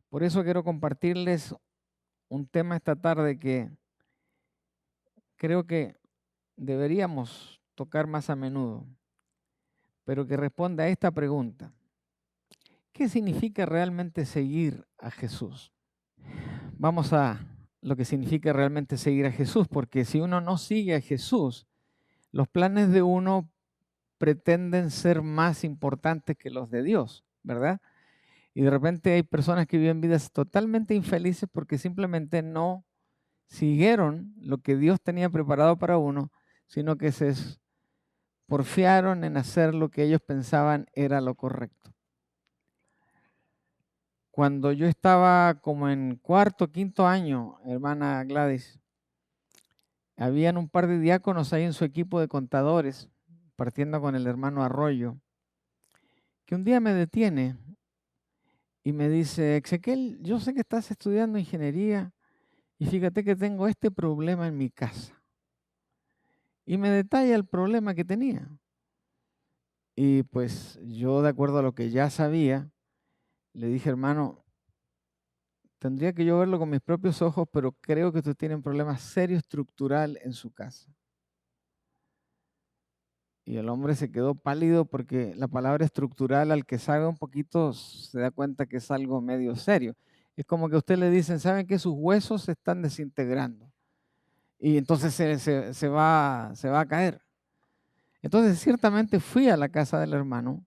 Por eso quiero compartirles un tema esta tarde que creo que deberíamos tocar más a menudo, pero que responde a esta pregunta. ¿Qué significa realmente seguir a Jesús? Vamos a lo que significa realmente seguir a Jesús, porque si uno no sigue a Jesús, los planes de uno pretenden ser más importantes que los de Dios, ¿verdad? Y de repente hay personas que viven vidas totalmente infelices porque simplemente no siguieron lo que Dios tenía preparado para uno, sino que se porfiaron en hacer lo que ellos pensaban era lo correcto. Cuando yo estaba como en cuarto, quinto año, hermana Gladys, habían un par de diáconos ahí en su equipo de contadores, partiendo con el hermano Arroyo, que un día me detiene y me dice, Exequiel, yo sé que estás estudiando ingeniería y fíjate que tengo este problema en mi casa. Y me detalla el problema que tenía. Y pues yo, de acuerdo a lo que ya sabía, le dije, hermano, tendría que yo verlo con mis propios ojos, pero creo que usted tiene un problema serio estructural en su casa. Y el hombre se quedó pálido porque la palabra estructural, al que sabe un poquito, se da cuenta que es algo medio serio. Es como que a usted le dicen, ¿saben que sus huesos se están desintegrando? Y entonces se va a caer. Entonces, ciertamente fui a la casa del hermano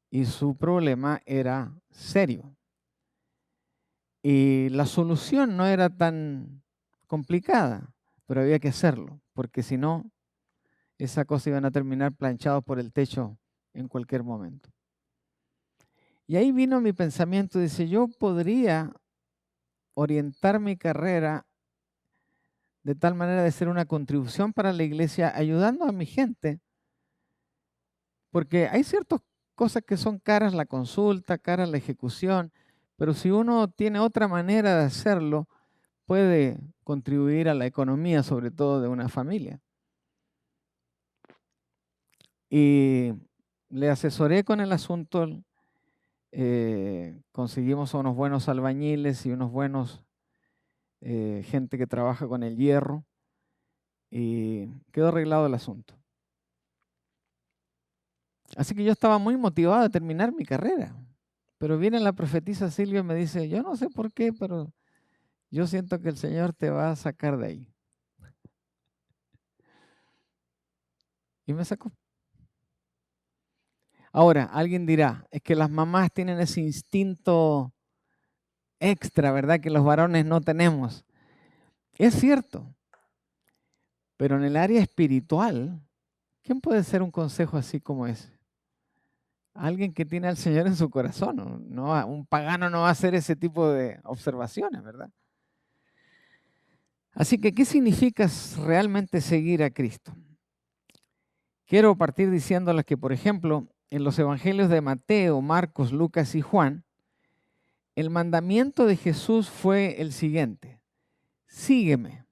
y su problema era serio. Y la solución no era tan complicada, pero había que hacerlo, porque si no, esa cosa iban a terminar planchados por el techo en cualquier momento. Y ahí vino mi pensamiento, dice, yo podría orientar mi carrera de tal manera de ser una contribución para la iglesia, ayudando a mi gente, porque hay ciertas cosas que son caras la consulta, caras la ejecución, pero si uno tiene otra manera de hacerlo, puede contribuir a la economía, sobre todo de una familia. Y le asesoré con el asunto, conseguimos a unos buenos albañiles y unos buenos gente que trabaja con el hierro y quedó arreglado el asunto. Así que yo estaba muy motivado a terminar mi carrera, pero viene la profetisa Silvia y me dice, yo no sé por qué, pero yo siento que el Señor te va a sacar de ahí. Y me sacó. Ahora, alguien dirá, es que las mamás tienen ese instinto extra, ¿verdad? Que los varones no tenemos. Es cierto, pero en el área espiritual, ¿quién puede ser un consejo así como ese? Alguien que tiene al Señor en su corazón. No, un pagano no va a hacer ese tipo de observaciones, ¿verdad? Así que, ¿qué significa realmente seguir a Cristo? Quiero partir diciéndoles que, por ejemplo, en los evangelios de Mateo, Marcos, Lucas y Juan, el mandamiento de Jesús fue el siguiente: sígueme.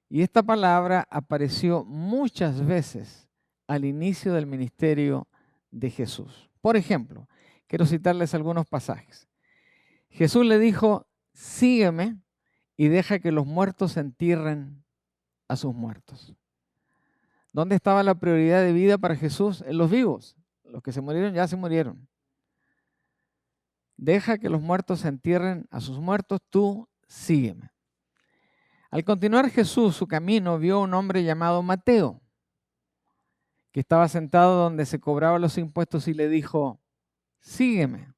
Y esta palabra apareció muchas veces al inicio del ministerio de Jesús. Por ejemplo, quiero citarles algunos pasajes. Jesús le dijo, sígueme y deja que los muertos entierren a sus muertos. ¿Dónde estaba la prioridad de vida para Jesús? En los vivos. Los que se murieron ya se murieron. Deja que los muertos entierren a sus muertos, tú sígueme. Al continuar Jesús su camino, vio a un hombre llamado Mateo, que estaba sentado donde se cobraban los impuestos y le dijo, sígueme.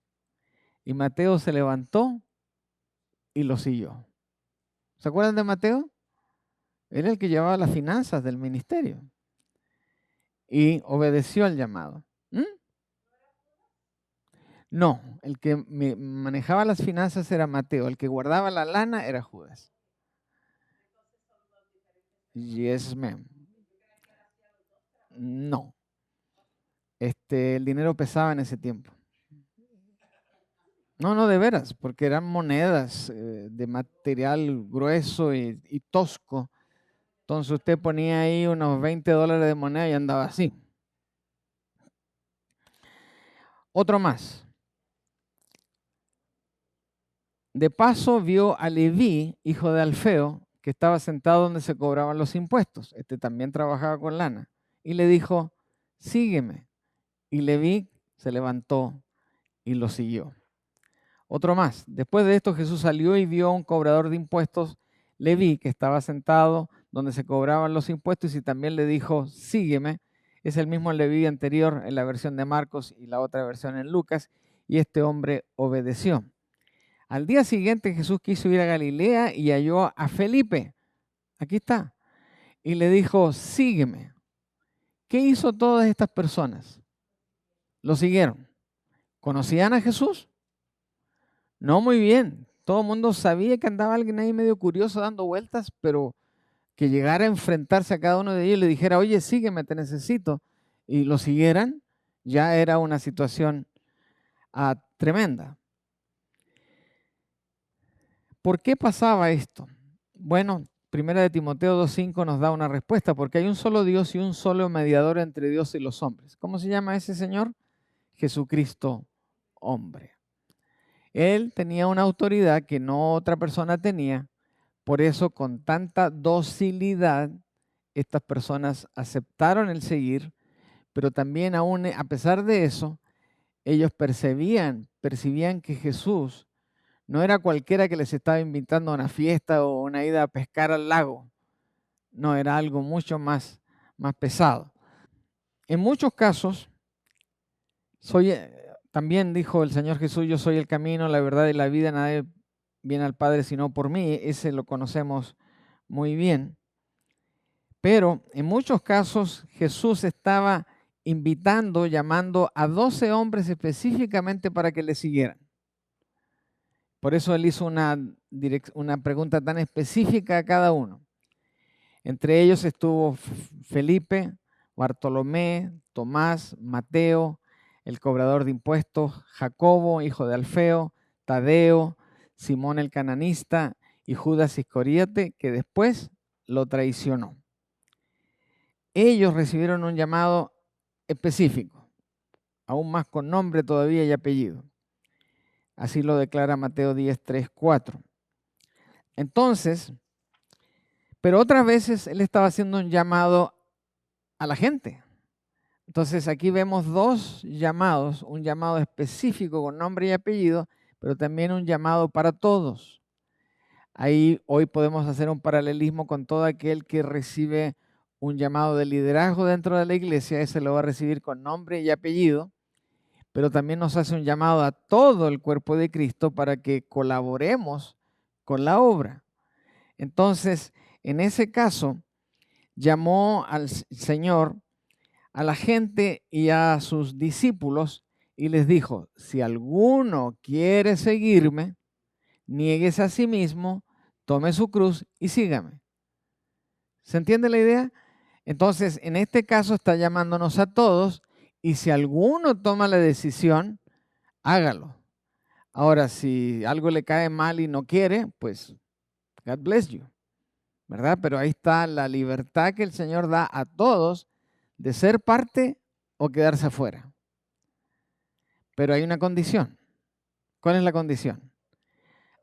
Y Mateo se levantó y lo siguió. ¿Se acuerdan de Mateo? Era el que llevaba las finanzas del ministerio y obedeció al llamado. No, el que manejaba las finanzas era Mateo, el que guardaba la lana era Judas. Yes, ma'am. No. El dinero pesaba en ese tiempo. No, de veras, porque eran monedas de material grueso y tosco. Entonces usted ponía ahí unos $20 de moneda y andaba así. Otro más. De paso vio a Leví, hijo de Alfeo, que estaba sentado donde se cobraban los impuestos. También trabajaba con lana. Y le dijo, sígueme. Y Leví se levantó y lo siguió. Otro más. Después de esto Jesús salió y vio a un cobrador de impuestos, Leví, que estaba sentado donde se cobraban los impuestos y también le dijo, sígueme. Es el mismo Leví anterior en la versión de Marcos y la otra versión en Lucas. Y este hombre obedeció. Al día siguiente Jesús quiso ir a Galilea y halló a Felipe. Aquí está. Y le dijo, sígueme. ¿Qué hizo todas estas personas? Lo siguieron. ¿Conocían a Jesús? No, muy bien. Todo el mundo sabía que andaba alguien ahí medio curioso dando vueltas, pero que llegara a enfrentarse a cada uno de ellos y le dijera, oye, sígueme, te necesito, y lo siguieran, ya era una situación tremenda. ¿Por qué pasaba esto? Bueno, 1 Timoteo 2:5 nos da una respuesta, porque hay un solo Dios y un solo mediador entre Dios y los hombres. ¿Cómo se llama ese Señor? Jesucristo, hombre. Él tenía una autoridad que no otra persona tenía, por eso con tanta docilidad estas personas aceptaron el seguir, pero también aún a pesar de eso, ellos percibían que Jesús no era cualquiera que les estaba invitando a una fiesta o una ida a pescar al lago. No, era algo mucho más pesado. En muchos casos, también dijo el Señor Jesús, yo soy el camino, la verdad y la vida, nadie viene al Padre sino por mí. Ese lo conocemos muy bien. Pero en muchos casos Jesús estaba invitando, llamando a 12 hombres específicamente para que le siguieran. Por eso él hizo una pregunta tan específica a cada uno. Entre ellos estuvo Felipe, Bartolomé, Tomás, Mateo, el cobrador de impuestos, Jacobo, hijo de Alfeo, Tadeo, Simón el cananista y Judas Iscariote, que después lo traicionó. Ellos recibieron un llamado específico, aún más con nombre todavía y apellido. Así lo declara Mateo 10:3-4. Entonces, pero otras veces él estaba haciendo un llamado a la gente. Entonces aquí vemos dos llamados, un llamado específico con nombre y apellido, pero también un llamado para todos. Ahí hoy podemos hacer un paralelismo con todo aquel que recibe un llamado de liderazgo dentro de la iglesia, ese lo va a recibir con nombre y apellido, pero también nos hace un llamado a todo el cuerpo de Cristo para que colaboremos con la obra. Entonces, en ese caso, llamó al Señor a la gente y a sus discípulos y les dijo, si alguno quiere seguirme, niéguese a sí mismo, tome su cruz y sígame. ¿Se entiende la idea? Entonces, en este caso está llamándonos a todos y si alguno toma la decisión, hágalo. Ahora, si algo le cae mal y no quiere, pues, God bless you, ¿verdad? Pero ahí está la libertad que el Señor da a todos de ser parte o quedarse afuera. Pero hay una condición. ¿Cuál es la condición?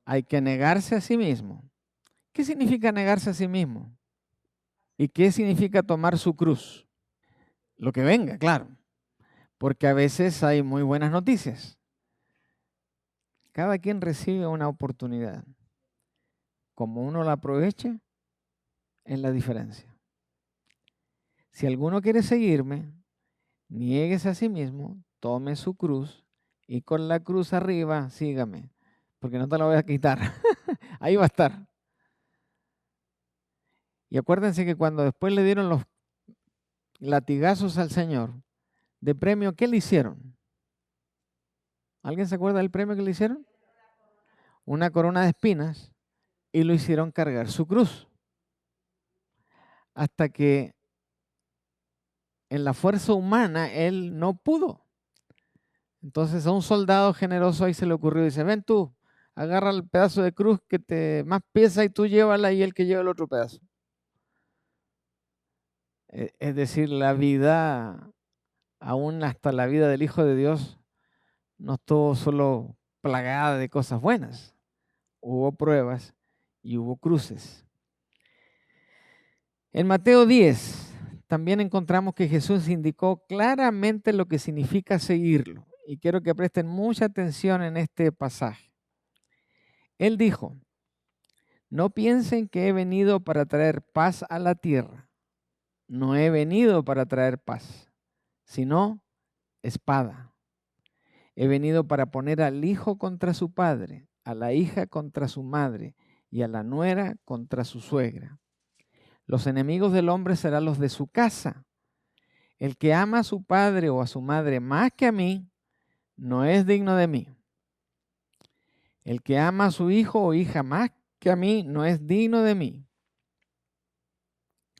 Hay que negarse a sí mismo. ¿Qué significa negarse a sí mismo? ¿Y qué significa tomar su cruz? Lo que venga, claro. Porque a veces hay muy buenas noticias. Cada quien recibe una oportunidad. Como uno la aproveche, es la diferencia. Si alguno quiere seguirme, niéguese a sí mismo, tome su cruz y con la cruz arriba, sígame, porque no te la voy a quitar. Ahí va a estar. Y acuérdense que cuando después le dieron los latigazos al Señor, de premio, ¿qué le hicieron? ¿Alguien se acuerda del premio que le hicieron? Una corona de espinas y lo hicieron cargar su cruz. Hasta que en la fuerza humana él no pudo. Entonces a un soldado generoso ahí se le ocurrió y dice, ven tú, agarra el pedazo de cruz que te más pesa y tú llévala y él que lleva el otro pedazo. Es decir, la vida, aún hasta la vida del Hijo de Dios, no estuvo solo plagada de cosas buenas. Hubo pruebas y hubo cruces. En Mateo 10 también encontramos que Jesús indicó claramente lo que significa seguirlo. Y quiero que presten mucha atención en este pasaje. Él dijo, no piensen que he venido para traer paz a la tierra. No he venido para traer paz, sino espada. He venido para poner al hijo contra su padre, a la hija contra su madre y a la nuera contra su suegra. Los enemigos del hombre serán los de su casa. El que ama a su padre o a su madre más que a mí, no es digno de mí. El que ama a su hijo o hija más que a mí, no es digno de mí.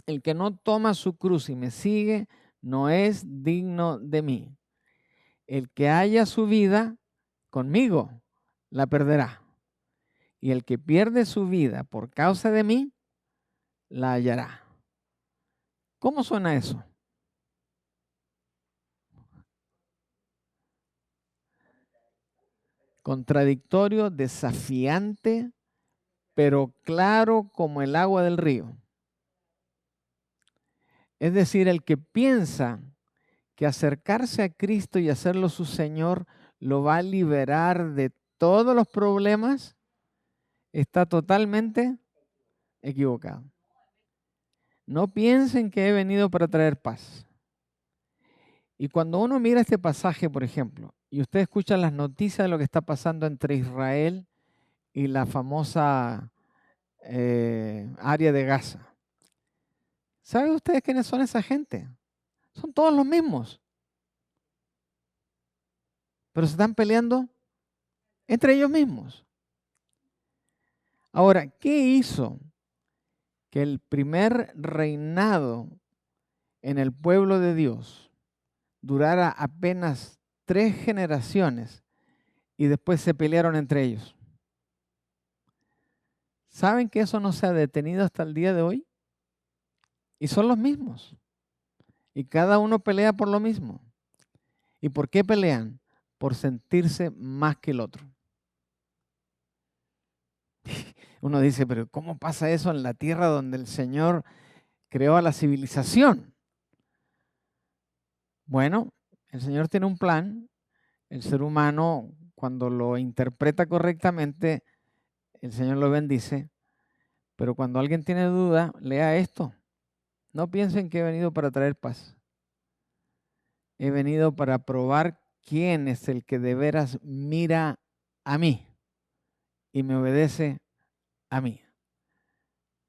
El que no toma su cruz y me sigue, no es digno de mí. El que haya su vida conmigo, la perderá. Y el que pierde su vida por causa de mí, la hallará. ¿Cómo suena eso? Contradictorio, desafiante, pero claro como el agua del río. Es decir, el que piensa que acercarse a Cristo y hacerlo su Señor lo va a liberar de todos los problemas, está totalmente equivocado. No piensen que he venido para traer paz. Y cuando uno mira este pasaje, por ejemplo, y usted escucha las noticias de lo que está pasando entre Israel y la famosa área de Gaza, ¿saben ustedes quiénes son esa gente? Son todos los mismos, pero se están peleando entre ellos mismos. Ahora, ¿qué hizo que el primer reinado en el pueblo de Dios durara apenas 3 generaciones y después se pelearon entre ellos? ¿Saben que eso no se ha detenido hasta el día de hoy? Y son los mismos. Y cada uno pelea por lo mismo. ¿Y por qué pelean? Por sentirse más que el otro. Uno dice, pero ¿cómo pasa eso en la tierra donde el Señor creó a la civilización? Bueno, el Señor tiene un plan. El ser humano, cuando lo interpreta correctamente, el Señor lo bendice. Pero cuando alguien tiene duda, lea esto. No piensen que he venido para traer paz. He venido para probar quién es el que de veras mira a mí y me obedece a mí.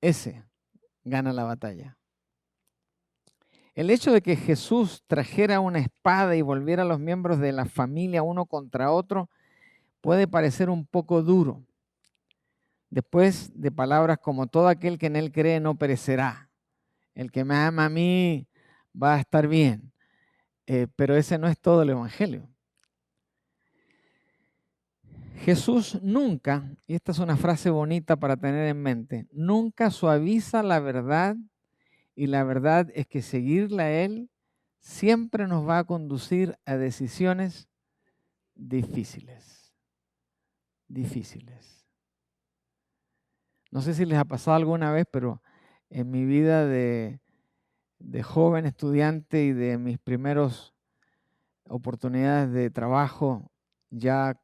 Ese gana la batalla. El hecho de que Jesús trajera una espada y volviera a los miembros de la familia uno contra otro puede parecer un poco duro. Después de palabras como todo aquel que en él cree no perecerá. El que me ama a mí va a estar bien. Pero ese no es todo el Evangelio. Jesús nunca, y esta es una frase bonita para tener en mente, nunca suaviza la verdad, y la verdad es que seguirle a Él siempre nos va a conducir a decisiones difíciles. Difíciles. No sé si les ha pasado alguna vez, pero en mi vida de joven estudiante y de mis primeros oportunidades de trabajo, ya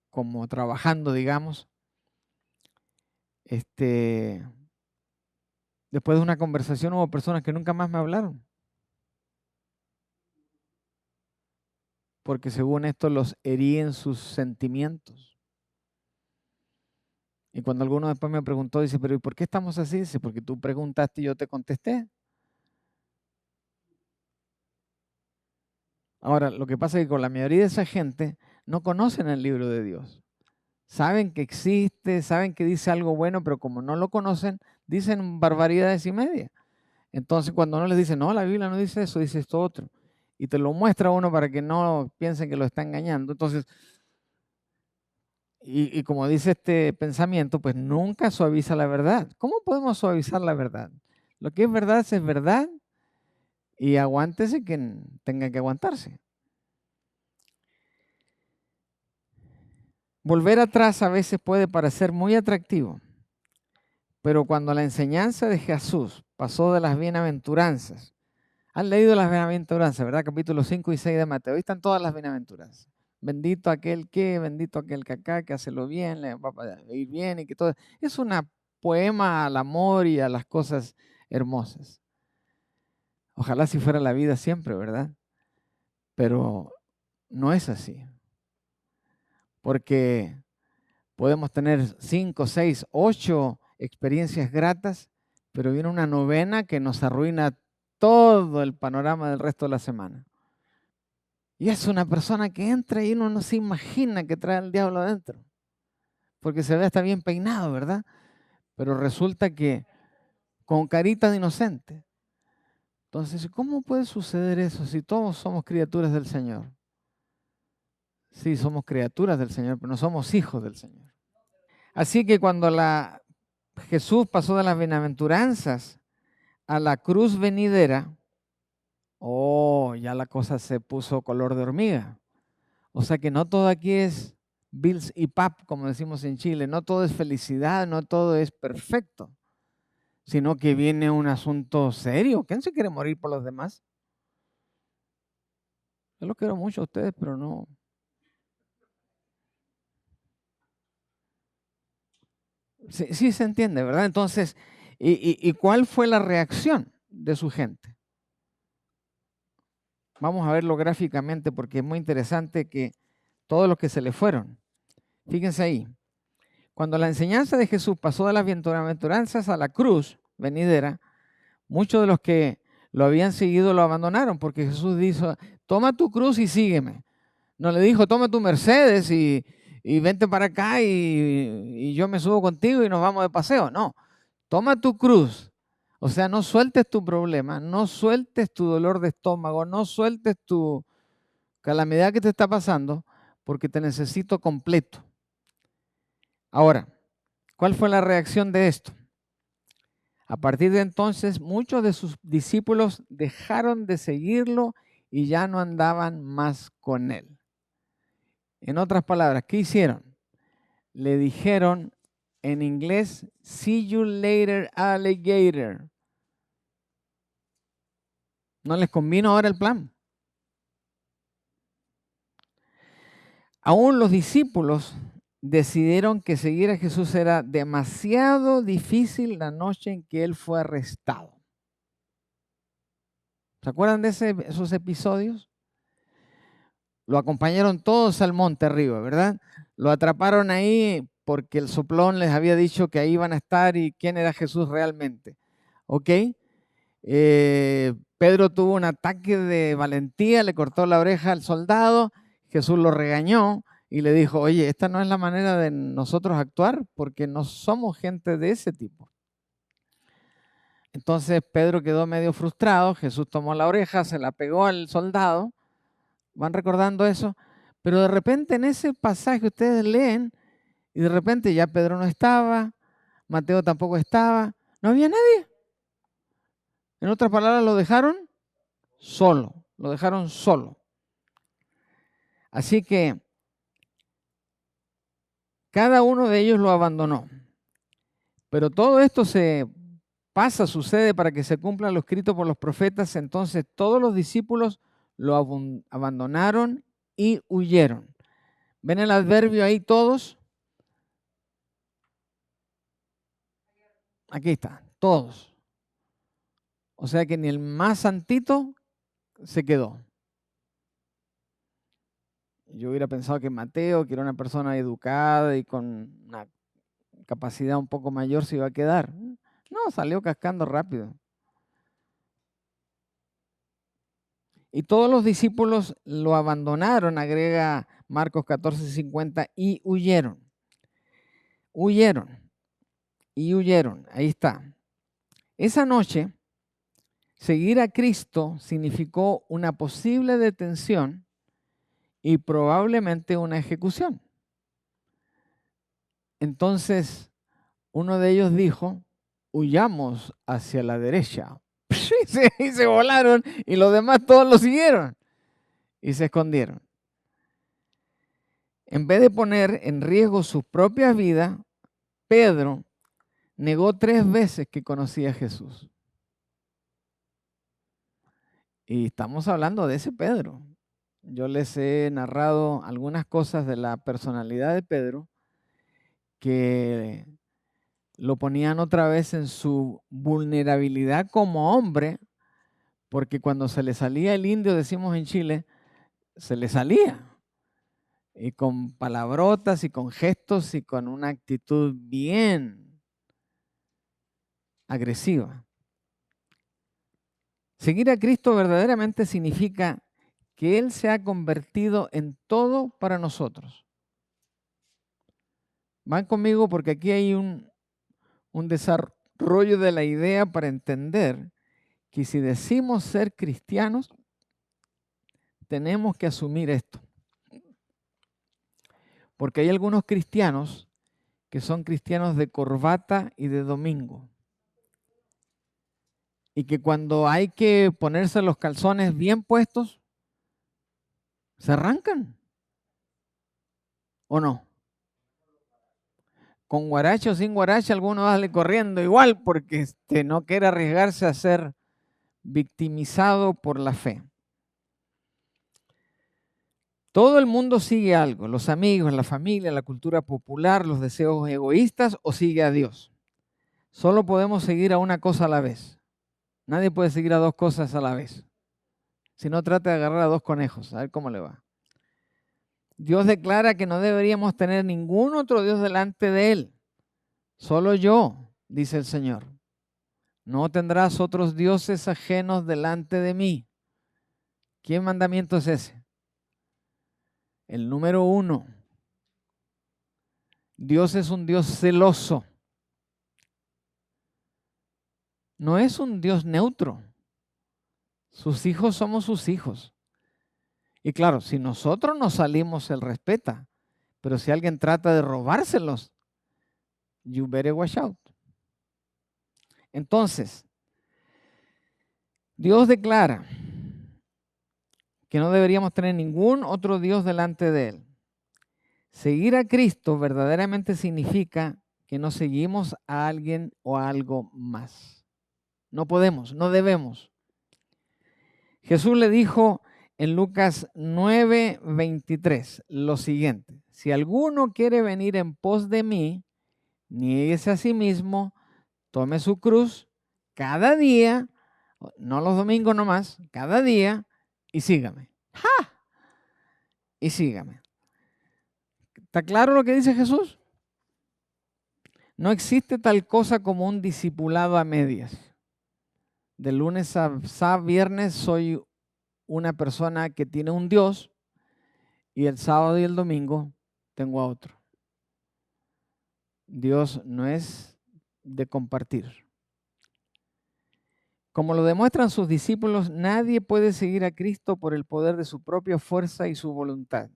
como trabajando, digamos, después de una conversación hubo personas que nunca más me hablaron. Porque según esto los herí en sus sentimientos. Y cuando alguno después me preguntó, dice, pero ¿y por qué estamos así? Dice, porque tú preguntaste y yo te contesté. Ahora, lo que pasa es que con la mayoría de esa gente no conocen el libro de Dios. Saben que existe, saben que dice algo bueno, pero como no lo conocen, dicen barbaridades y media. Entonces, cuando uno les dice, no, la Biblia no dice eso, dice esto otro. Y te lo muestra uno para que no piensen que lo está engañando. Entonces, y como dice este pensamiento, pues nunca suaviza la verdad. ¿Cómo podemos suavizar la verdad? Lo que es verdad y aguántese quien tenga que aguantarse. Volver atrás a veces puede parecer muy atractivo, pero cuando la enseñanza de Jesús pasó de las bienaventuranzas, han leído las bienaventuranzas, ¿verdad? Capítulos 5 y 6 de Mateo, ahí están todas las bienaventuranzas. Bendito aquel que acá, que hace lo bien, le va a ir bien y que todo. Es un poema al amor y a las cosas hermosas. Ojalá si fuera la vida siempre, ¿verdad? Pero no es así. Porque podemos tener 5, 6, 8 experiencias gratas, pero viene una novena que nos arruina todo el panorama del resto de la semana. Y es una persona que entra y uno no se imagina que trae al diablo adentro. Porque se ve hasta bien peinado, ¿verdad? Pero resulta que con carita de inocente. Entonces, ¿cómo puede suceder eso si todos somos criaturas del Señor? Sí, somos criaturas del Señor, pero no somos hijos del Señor. Así que cuando Jesús pasó de las bienaventuranzas a la cruz venidera, ya la cosa se puso color de hormiga. O sea que no todo aquí es Bills y pap, como decimos en Chile, no todo es felicidad, no todo es perfecto, sino que viene un asunto serio. ¿Quién se quiere morir por los demás? Yo los quiero mucho a ustedes, pero no. Sí se entiende, ¿verdad? Entonces, ¿y cuál fue la reacción de su gente? Vamos a verlo gráficamente porque es muy interesante que todos los que se le fueron, fíjense ahí, cuando la enseñanza de Jesús pasó de las bienaventuranzas a la cruz venidera, muchos de los que lo habían seguido lo abandonaron porque Jesús dijo, toma tu cruz y sígueme. No le dijo, toma tu Mercedes y vente para acá y yo me subo contigo y nos vamos de paseo. No, toma tu cruz. O sea, no sueltes tu problema, no sueltes tu dolor de estómago, no sueltes tu calamidad que te está pasando porque te necesito completo. Ahora, ¿cuál fue la reacción de esto? A partir de entonces, muchos de sus discípulos dejaron de seguirlo y ya no andaban más con él. En otras palabras, ¿qué hicieron? Le dijeron en inglés, see you later, alligator. No les convino ahora el plan. Aún los discípulos decidieron que seguir a Jesús era demasiado difícil la noche en que él fue arrestado. ¿Se acuerdan de esos episodios? Lo acompañaron todos al monte arriba, ¿verdad? Lo atraparon ahí porque el soplón les había dicho que ahí iban a estar y quién era Jesús realmente. ¿Ok? Pedro tuvo un ataque de valentía, le cortó la oreja al soldado, Jesús lo regañó y le dijo, oye, esta no es la manera de nosotros actuar porque no somos gente de ese tipo. Entonces Pedro quedó medio frustrado, Jesús tomó la oreja, se la pegó al soldado, ¿van recordando eso? Pero de repente en ese pasaje ustedes leen y de repente ya Pedro no estaba, Mateo tampoco estaba, no había nadie. En otras palabras, lo dejaron solo, lo dejaron solo. Así que cada uno de ellos lo abandonó. Pero todo esto sucede para que se cumpla lo escrito por los profetas. Entonces todos los discípulos lo abandonaron y huyeron. ¿Ven el adverbio ahí todos? Aquí está, todos. O sea que ni el más santito se quedó. Yo hubiera pensado que Mateo, que era una persona educada y con una capacidad un poco mayor, se iba a quedar. No, salió cascando rápido. Y todos los discípulos lo abandonaron, agrega Marcos 14:50, y huyeron. Huyeron. Y huyeron. Ahí está. Esa noche, seguir a Cristo significó una posible detención y probablemente una ejecución. Entonces, uno de ellos dijo, huyamos hacia la derecha. Y se volaron y los demás todos lo siguieron y se escondieron. En vez de poner en riesgo su propia vida, Pedro negó 3 veces que conocía a Jesús. Y estamos hablando de ese Pedro. Yo les he narrado algunas cosas de la personalidad de Pedro que lo ponían otra vez en su vulnerabilidad como hombre, porque cuando se le salía el indio, decimos en Chile, se le salía. Y con palabrotas y con gestos y con una actitud bien agresiva. Seguir a Cristo verdaderamente significa que Él se ha convertido en todo para nosotros. Van conmigo porque aquí hay un desarrollo de la idea para entender que si decimos ser cristianos, tenemos que asumir esto. Porque hay algunos cristianos que son cristianos de corbata y de domingo. Y que cuando hay que ponerse los calzones bien puestos, se arrancan. ¿O no? Con guarache o sin guarache, algunos sale corriendo igual porque no quiere arriesgarse a ser victimizado por la fe. Todo el mundo sigue algo, los amigos, la familia, la cultura popular, los deseos egoístas o sigue a Dios. Solo podemos seguir a una cosa a la vez. Nadie puede seguir a 2 cosas a la vez. Si no, trata de agarrar a 2 conejos, a ver cómo le va. Dios declara que no deberíamos tener ningún otro Dios delante de Él. Solo yo, dice el Señor. No tendrás otros dioses ajenos delante de mí. ¿Qué mandamiento es ese? El número 1. Dios es un Dios celoso. No es un Dios neutro. Sus hijos somos sus hijos. Y claro, si nosotros nos salimos, Él respeta. Pero si alguien trata de robárselos, you better watch out. Entonces, Dios declara que no deberíamos tener ningún otro Dios delante de Él. Seguir a Cristo verdaderamente significa que no seguimos a alguien o a algo más. No podemos, no debemos. Jesús le dijo en Lucas 9:23 lo siguiente: si alguno quiere venir en pos de mí, niéguese a sí mismo, tome su cruz cada día, no los domingos nomás, cada día, y sígame. ¡Ja! Y sígame. ¿Está claro lo que dice Jesús? No existe tal cosa como un discipulado a medias. De lunes a viernes soy una persona que tiene un Dios y el sábado y el domingo tengo a otro. Dios no es de compartir. Como lo demuestran sus discípulos, nadie puede seguir a Cristo por el poder de su propia fuerza y su voluntad.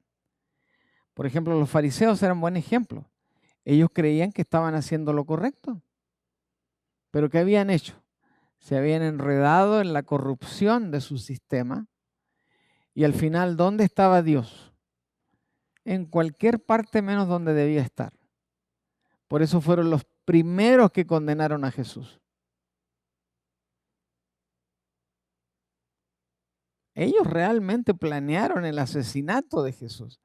Por ejemplo, los fariseos eran buen ejemplo. Ellos creían que estaban haciendo lo correcto. ¿Pero qué habían hecho? Se habían enredado en la corrupción de su sistema. Y al final, ¿dónde estaba Dios? en cualquier parte menos donde debía estar. Por eso fueron los primeros que condenaron a Jesús. Ellos realmente planearon el asesinato de Jesús,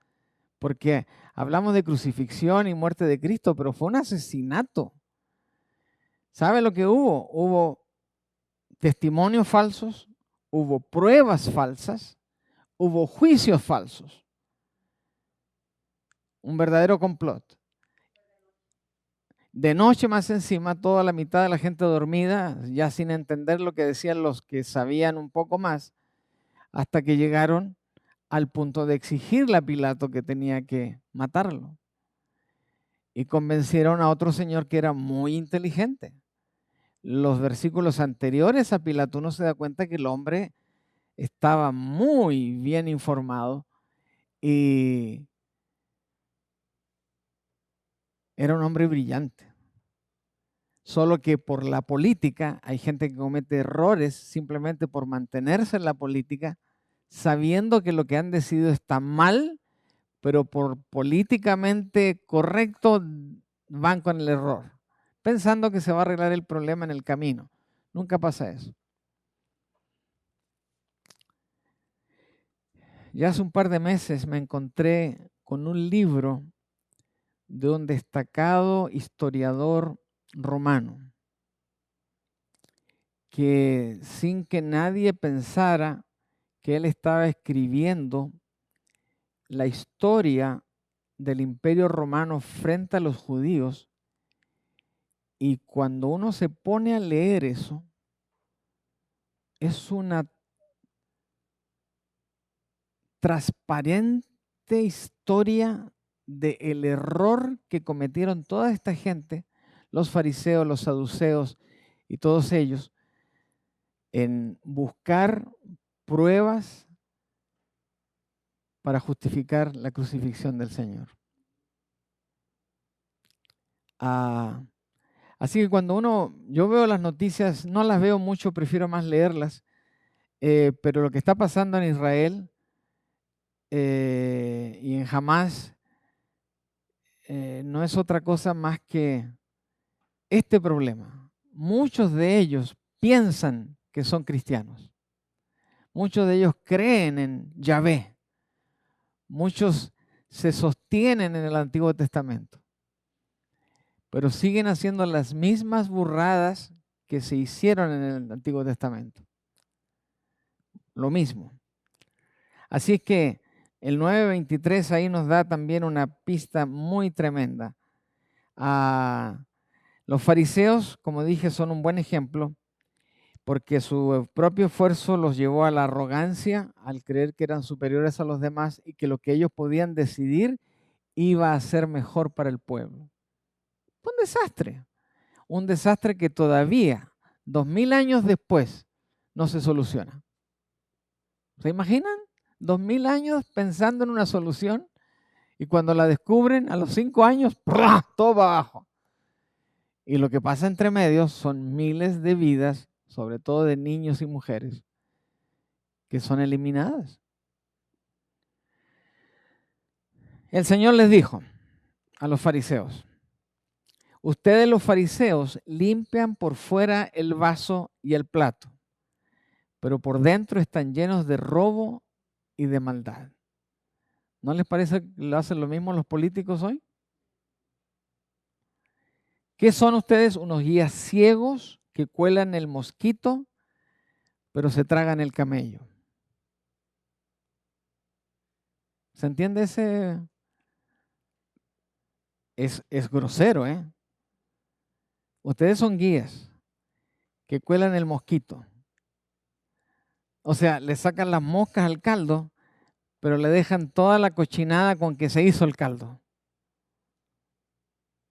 porque hablamos de crucifixión y muerte de Cristo, pero fue un asesinato. ¿Sabe lo que hubo? Hubo testimonios falsos, hubo pruebas falsas, hubo juicios falsos. Un verdadero complot. De noche más encima, toda la mitad de la gente dormida, ya sin entender lo que decían los que sabían un poco más, hasta que llegaron al punto de exigirle a Pilato que tenía que matarlo. Y convencieron a otro señor que era muy inteligente. Los versículos anteriores a Pilato uno se da cuenta que el hombre estaba muy bien informado y era un hombre brillante. Solo que por la política hay gente que comete errores simplemente por mantenerse en la política, sabiendo que lo que han decidido está mal, pero por políticamente correcto van con el error, pensando que se va a arreglar el problema en el camino. Nunca pasa eso. Ya hace un par de meses me encontré con un libro de un destacado historiador romano, que sin que nadie pensara que él estaba escribiendo la historia del Imperio Romano frente a los judíos, y cuando uno se pone a leer eso, es una transparente historia del error que cometieron toda esta gente, los fariseos, los saduceos y todos ellos, en buscar pruebas para justificar la crucifixión del Señor. Así que cuando yo veo las noticias, no las veo mucho, prefiero más leerlas, pero lo que está pasando en Israel y en Hamás no es otra cosa más que este problema. Muchos de ellos piensan que son cristianos. Muchos de ellos creen en Yahvé. Muchos se sostienen en el Antiguo Testamento, pero siguen haciendo las mismas burradas que se hicieron en el Antiguo Testamento. Lo mismo. Así es que el 9:23 ahí nos da también una pista muy tremenda. Los fariseos, como dije, son un buen ejemplo porque su propio esfuerzo los llevó a la arrogancia, al creer que eran superiores a los demás y que lo que ellos podían decidir iba a ser mejor para el pueblo. Fue un desastre que todavía, 2000 años después, no se soluciona. ¿Se imaginan? 2000 años pensando en una solución y cuando la descubren a los 5 años, ¡prá!, todo va abajo. Y lo que pasa entre medios son miles de vidas, sobre todo de niños y mujeres, que son eliminadas. El Señor les dijo a los fariseos: ustedes los fariseos limpian por fuera el vaso y el plato, pero por dentro están llenos de robo y de maldad. ¿No les parece que lo hacen lo mismo los políticos hoy? ¿Qué son ustedes? Unos guías ciegos que cuelan el mosquito, pero se tragan el camello. ¿Se entiende ese? Es grosero, ¿eh? Ustedes son guías que cuelan el mosquito. O sea, le sacan las moscas al caldo, pero le dejan toda la cochinada con que se hizo el caldo.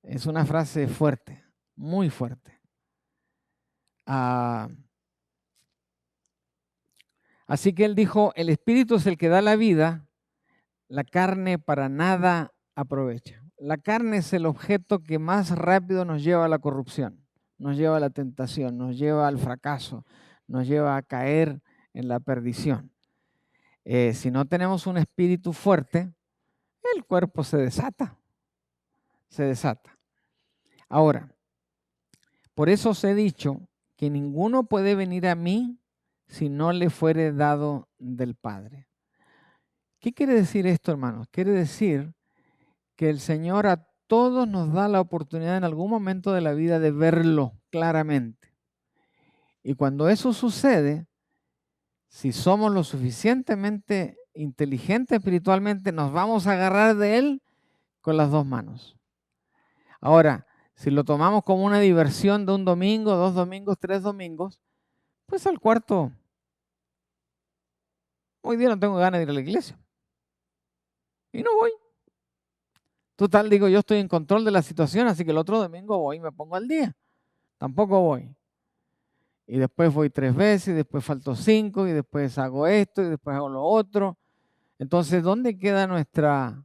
Es una frase fuerte, muy fuerte. Así que él dijo: el espíritu es el que da la vida, la carne para nada aprovecha. La carne es el objeto que más rápido nos lleva a la corrupción, nos lleva a la tentación, nos lleva al fracaso, nos lleva a caer en la perdición. Si no tenemos un espíritu fuerte, el cuerpo se desata. Se desata. Ahora, por eso os he dicho que ninguno puede venir a mí si no le fuere dado del Padre. ¿Qué quiere decir esto, hermanos? Quiere decir que el Señor a todos nos da la oportunidad en algún momento de la vida de verlo claramente. Y cuando eso sucede, si somos lo suficientemente inteligentes espiritualmente, nos vamos a agarrar de Él con las dos manos. Ahora, si lo tomamos como una diversión de un domingo, 2 domingos, 3 domingos, pues al cuarto, hoy día no tengo ganas de ir a la iglesia. Y no voy. Total, digo, yo estoy en control de la situación, así que el otro domingo voy y me pongo al día. Tampoco voy. Y después voy 3 veces, y después falto 5, y después hago esto, y después hago lo otro. Entonces, ¿dónde queda nuestro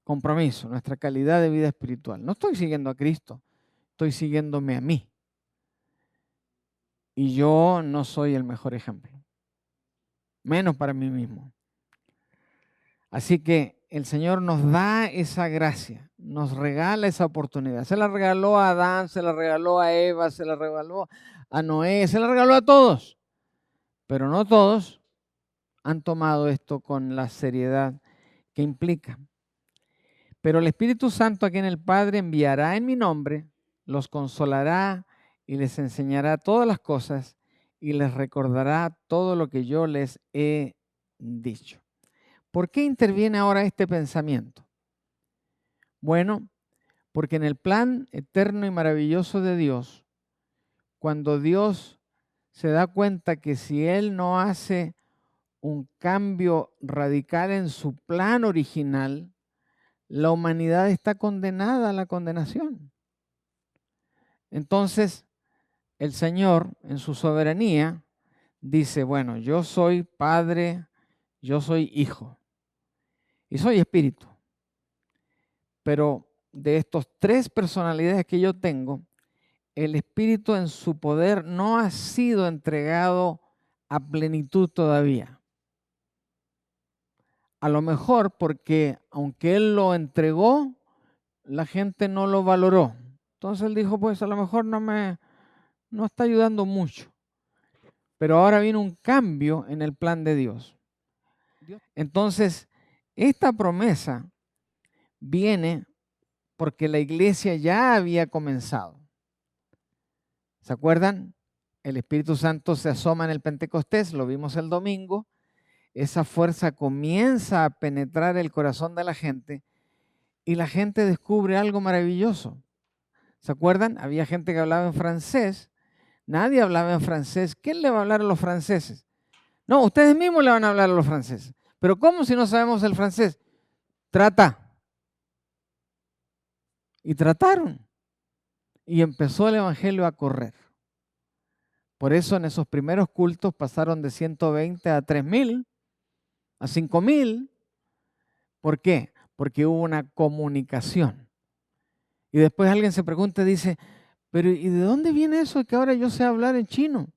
compromiso, nuestra calidad de vida espiritual? No estoy siguiendo a Cristo, estoy siguiéndome a mí. Y yo no soy el mejor ejemplo, menos para mí mismo. Así que el Señor nos da esa gracia, nos regala esa oportunidad. Se la regaló a Adán, se la regaló a Eva, se la regaló a Noé, se la regaló a todos. Pero no todos han tomado esto con la seriedad que implica. Pero el Espíritu Santo, a quien el Padre enviará en mi nombre, los consolará y les enseñará todas las cosas y les recordará todo lo que yo les he dicho. ¿Por qué interviene ahora este pensamiento? Bueno, porque en el plan eterno y maravilloso de Dios, cuando Dios se da cuenta que si Él no hace un cambio radical en su plan original, la humanidad está condenada a la condenación. Entonces, el Señor, en su soberanía, dice, bueno, yo soy Padre, yo soy Hijo y soy Espíritu. Pero de estos 3 personalidades que yo tengo, el Espíritu en su poder no ha sido entregado a plenitud todavía. A lo mejor porque aunque Él lo entregó, la gente no lo valoró. Entonces Él dijo, pues a lo mejor no está ayudando mucho. Pero ahora viene un cambio en el plan de Dios. Entonces, esta promesa viene porque la iglesia ya había comenzado. ¿Se acuerdan? El Espíritu Santo se asoma en el Pentecostés, lo vimos el domingo. Esa fuerza comienza a penetrar el corazón de la gente y la gente descubre algo maravilloso. ¿Se acuerdan? Había gente que hablaba en francés. Nadie hablaba en francés. ¿Quién le va a hablar a los franceses? No, ustedes mismos le van a hablar a los franceses. Pero ¿cómo si no sabemos el francés? Trata. Y trataron. Y empezó el evangelio a correr. Por eso en esos primeros cultos pasaron de 120 a 3,000, a 5,000. ¿Por qué? Porque hubo una comunicación. Y después alguien se pregunta y dice, pero ¿y de dónde viene eso de que ahora yo sé hablar en chino?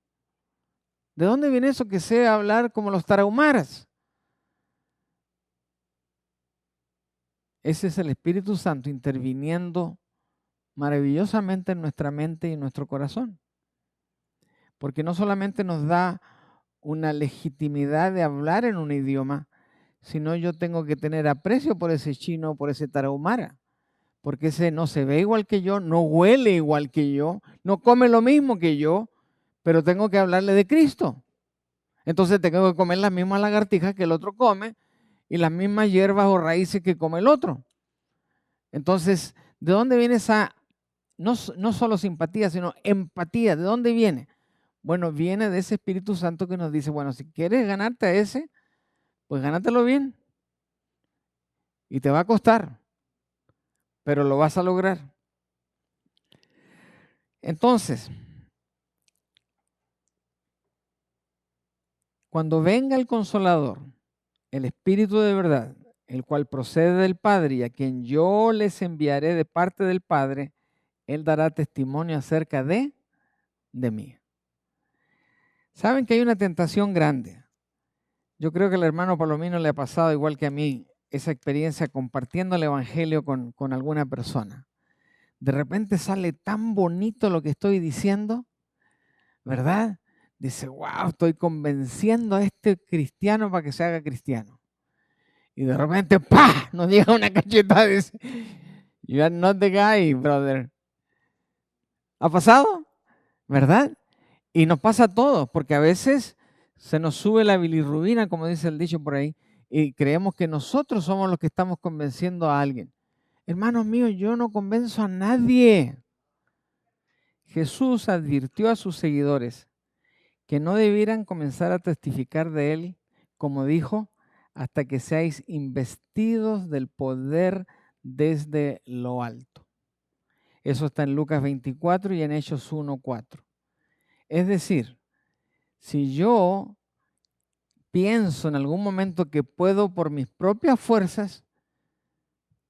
¿De dónde viene eso que sé hablar como los tarahumaras? Ese es el Espíritu Santo interviniendo maravillosamente en nuestra mente y en nuestro corazón. Porque no solamente nos da una legitimidad de hablar en un idioma, sino yo tengo que tener aprecio por ese chino, por ese tarahumara. Porque ese no se ve igual que yo, no huele igual que yo, no come lo mismo que yo, pero tengo que hablarle de Cristo. Entonces tengo que comer las mismas lagartijas que el otro come y las mismas hierbas o raíces que come el otro. Entonces, ¿de dónde viene esa, no solo simpatía, sino empatía? ¿De dónde viene? Bueno, viene de ese Espíritu Santo que nos dice, bueno, si quieres ganarte a ese, pues gánatelo bien. Y te va a costar, pero lo vas a lograr. Entonces, cuando venga el Consolador, el Espíritu de verdad, el cual procede del Padre y a quien yo les enviaré de parte del Padre, Él dará testimonio acerca de mí. Saben que hay una tentación grande. Yo creo que al hermano Palomino le ha pasado igual que a mí esa experiencia compartiendo el Evangelio con alguna persona. De repente sale tan bonito lo que estoy diciendo, ¿verdad? Dice, wow, estoy convenciendo a este cristiano para que se haga cristiano. Y de repente, ¡pah!, nos llega una cachetada y dice, you are not the guy, brother. ¿Ha pasado? ¿Verdad? Y nos pasa a todos, porque a veces se nos sube la bilirrubina, como dice el dicho por ahí, y creemos que nosotros somos los que estamos convenciendo a alguien. Hermanos míos, yo no convenzo a nadie. Jesús advirtió a sus seguidores que no debieran comenzar a testificar de él, como dijo, hasta que seáis investidos del poder desde lo alto. Eso está en Lucas 24 y en Hechos 1:4. Es decir, si yo pienso en algún momento que puedo por mis propias fuerzas,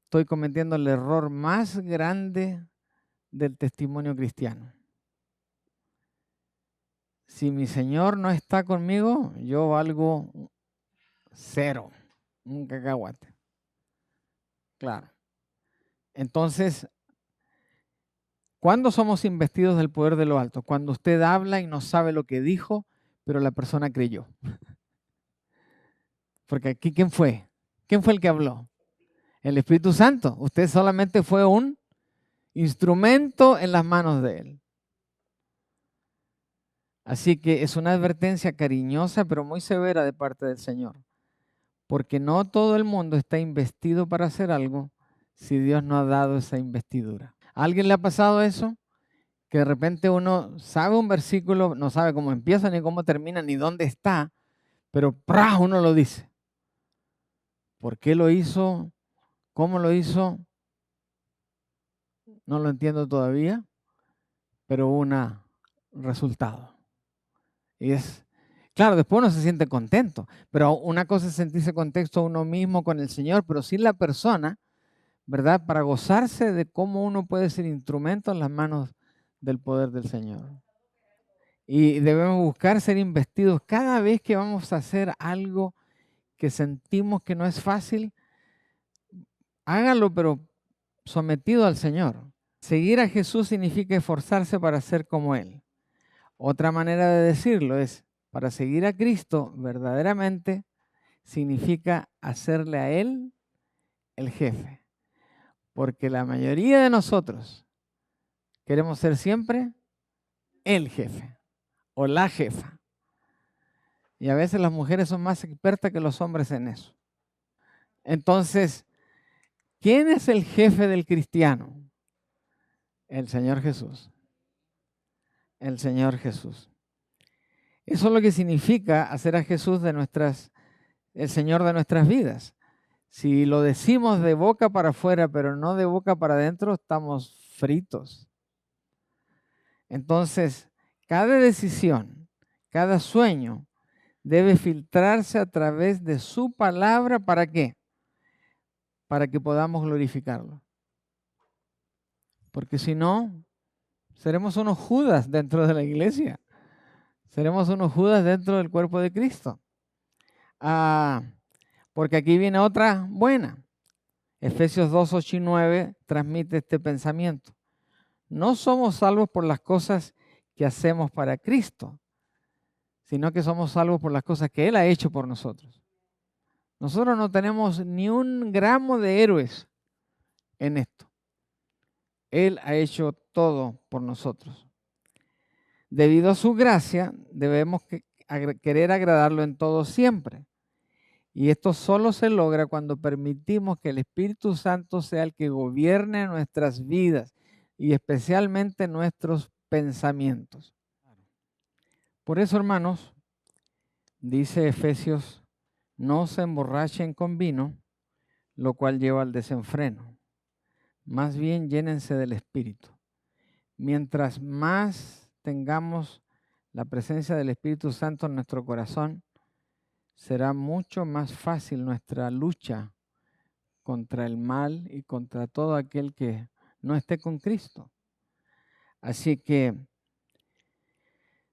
estoy cometiendo el error más grande del testimonio cristiano. Si mi Señor no está conmigo, yo valgo cero, un cacahuate. Claro. Entonces, ¿cuándo somos investidos del poder de lo alto? Cuando usted habla y no sabe lo que dijo, pero la persona creyó. Porque aquí, ¿quién fue? ¿Quién fue el que habló? El Espíritu Santo. Usted solamente fue un instrumento en las manos de Él. Así que es una advertencia cariñosa, pero muy severa de parte del Señor. Porque no todo el mundo está investido para hacer algo si Dios no ha dado esa investidura. ¿A alguien le ha pasado eso? Que de repente uno sabe un versículo, no sabe cómo empieza, ni cómo termina, ni dónde está, pero ¡prá!, uno lo dice. ¿Por qué lo hizo? ¿Cómo lo hizo? No lo entiendo todavía, pero hubo un resultado. Y es, claro, después uno se siente contento, pero una cosa es sentirse contento uno mismo con el Señor, pero sin la persona, ¿verdad? Para gozarse de cómo uno puede ser instrumento en las manos del poder del Señor. Y debemos buscar ser investidos cada vez que vamos a hacer algo que sentimos que no es fácil. Hágalo, pero sometido al Señor. Seguir a Jesús significa esforzarse para ser como Él. Otra manera de decirlo es, para seguir a Cristo verdaderamente significa hacerle a Él el jefe. Porque la mayoría de nosotros queremos ser siempre el jefe o la jefa. Y a veces las mujeres son más expertas que los hombres en eso. Entonces, ¿quién es el jefe del cristiano? El Señor Jesús. El Señor Jesús. Eso es lo que significa hacer a Jesús el Señor de nuestras vidas. Si lo decimos de boca para afuera, pero no de boca para adentro, estamos fritos. Entonces, cada decisión, cada sueño debe filtrarse a través de su palabra. ¿Para qué? Para que podamos glorificarlo. Porque si no, seremos unos Judas dentro de la iglesia. Seremos unos Judas dentro del cuerpo de Cristo. Porque aquí viene otra buena. Efesios 2, 8 y 9 transmite este pensamiento. No somos salvos por las cosas que hacemos para Cristo, sino que somos salvos por las cosas que Él ha hecho por nosotros. Nosotros no tenemos ni un gramo de héroes en esto. Él ha hecho todo por nosotros. Debido a su gracia, debemos querer agradarlo en todo siempre. Y esto solo se logra cuando permitimos que el Espíritu Santo sea el que gobierne nuestras vidas y especialmente nuestros pensamientos. Por eso, hermanos, dice Efesios, no se emborrachen con vino, lo cual lleva al desenfreno. Más bien llénense del Espíritu. Mientras más tengamos la presencia del Espíritu Santo en nuestro corazón, será mucho más fácil nuestra lucha contra el mal y contra todo aquel que no esté con Cristo. Así que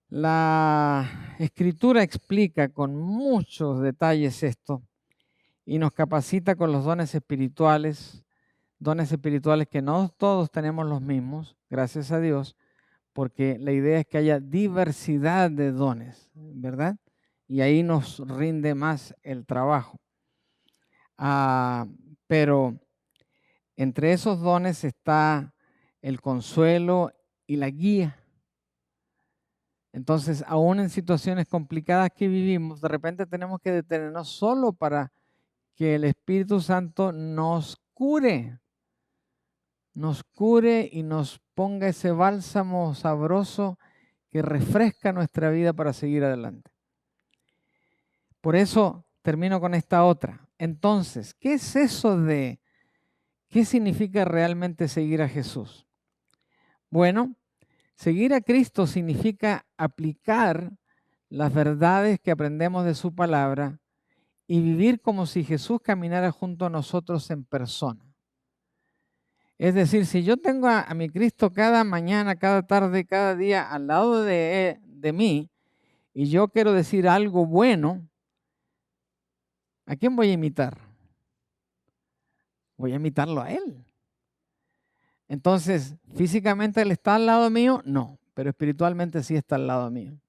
la Escritura explica con muchos detalles esto y nos capacita con los dones espirituales que no todos tenemos los mismos, gracias a Dios, porque la idea es que haya diversidad de dones, ¿verdad? Y ahí nos rinde más el trabajo. Pero entre esos dones está el consuelo y la guía. Entonces, aún en situaciones complicadas que vivimos, de repente tenemos que detenernos solo para que el Espíritu Santo nos cure y nos ponga ese bálsamo sabroso que refresca nuestra vida para seguir adelante. Por eso termino con esta otra. Entonces, ¿qué es eso de qué significa realmente seguir a Jesús? Bueno, seguir a Cristo significa aplicar las verdades que aprendemos de su palabra y vivir como si Jesús caminara junto a nosotros en persona. Es decir, si yo tengo a mi Cristo cada mañana, cada tarde, cada día al lado de mí y yo quiero decir algo bueno, ¿a quién voy a imitar? Voy a imitarlo a Él. Entonces, ¿físicamente Él está al lado mío? No, pero espiritualmente sí está al lado mío.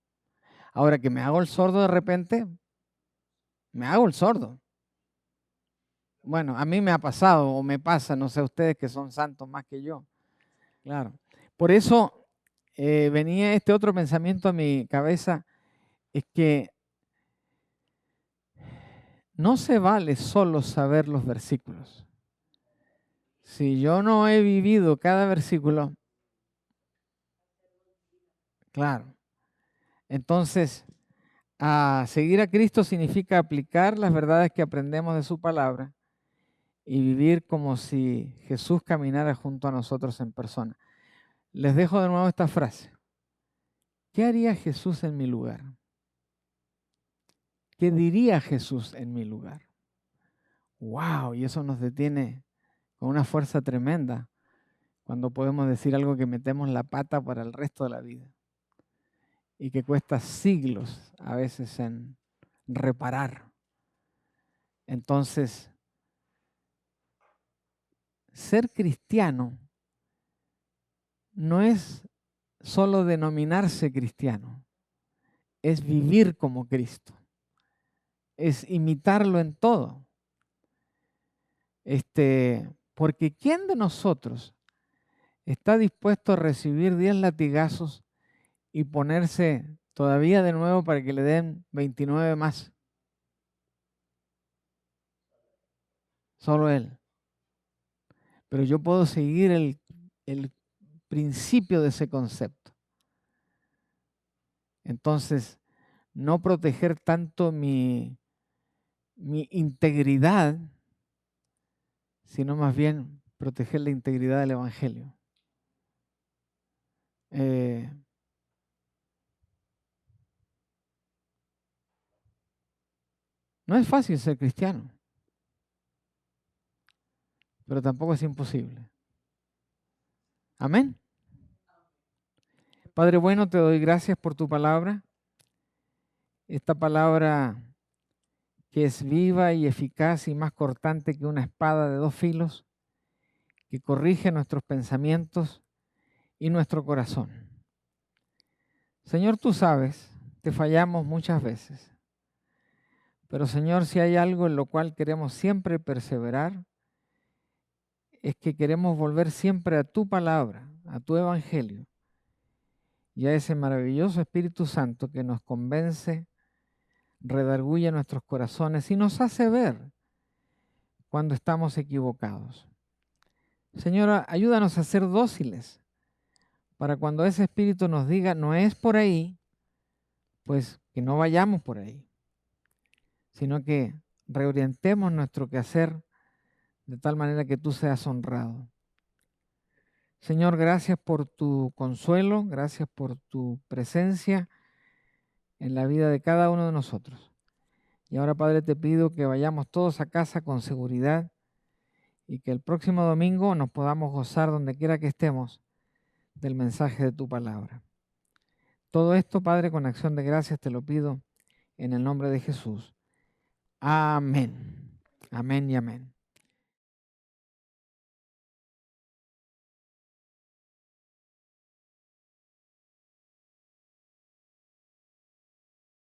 Ahora que me hago el sordo de repente, me hago el sordo. Bueno, a mí me ha pasado o me pasa, no sé ustedes que son santos más que yo. Claro. Por eso venía este otro pensamiento a mi cabeza, es que no se vale solo saber los versículos. Si yo no he vivido cada versículo, claro. Entonces, seguir a Cristo significa aplicar las verdades que aprendemos de su palabra y vivir como si Jesús caminara junto a nosotros en persona. Les dejo de nuevo esta frase. ¿Qué haría Jesús en mi lugar? ¿Qué diría Jesús en mi lugar? ¡Wow! Y eso nos detiene con una fuerza tremenda cuando podemos decir algo que metemos la pata para el resto de la vida y que cuesta siglos a veces en reparar. Entonces, ser cristiano no es solo denominarse cristiano, es vivir como Cristo, es imitarlo en todo. Porque ¿quién de nosotros está dispuesto a recibir 10 latigazos y ponerse todavía de nuevo para que le den 29 más? Solo Él. Pero yo puedo seguir el principio de ese concepto. Entonces, no proteger tanto mi integridad, sino más bien proteger la integridad del Evangelio. No es fácil ser cristiano, pero tampoco es imposible. Amén. Padre bueno, te doy gracias por tu palabra. Esta palabra que es viva y eficaz y más cortante que una espada de 2 filos, que corrige nuestros pensamientos y nuestro corazón. Señor, tú sabes, te fallamos muchas veces. Pero Señor, si hay algo en lo cual queremos siempre perseverar, es que queremos volver siempre a tu palabra, a tu evangelio y a ese maravilloso Espíritu Santo que nos convence, redarguye nuestros corazones y nos hace ver cuando estamos equivocados. Señora, ayúdanos a ser dóciles para cuando ese Espíritu nos diga no es por ahí, pues que no vayamos por ahí, sino que reorientemos nuestro quehacer de tal manera que tú seas honrado. Señor, gracias por tu consuelo, gracias por tu presencia en la vida de cada uno de nosotros. Y ahora, Padre, te pido que vayamos todos a casa con seguridad y que el próximo domingo nos podamos gozar donde quiera que estemos del mensaje de tu palabra. Todo esto, Padre, con acción de gracias te lo pido en el nombre de Jesús. Amén. Amén y amén.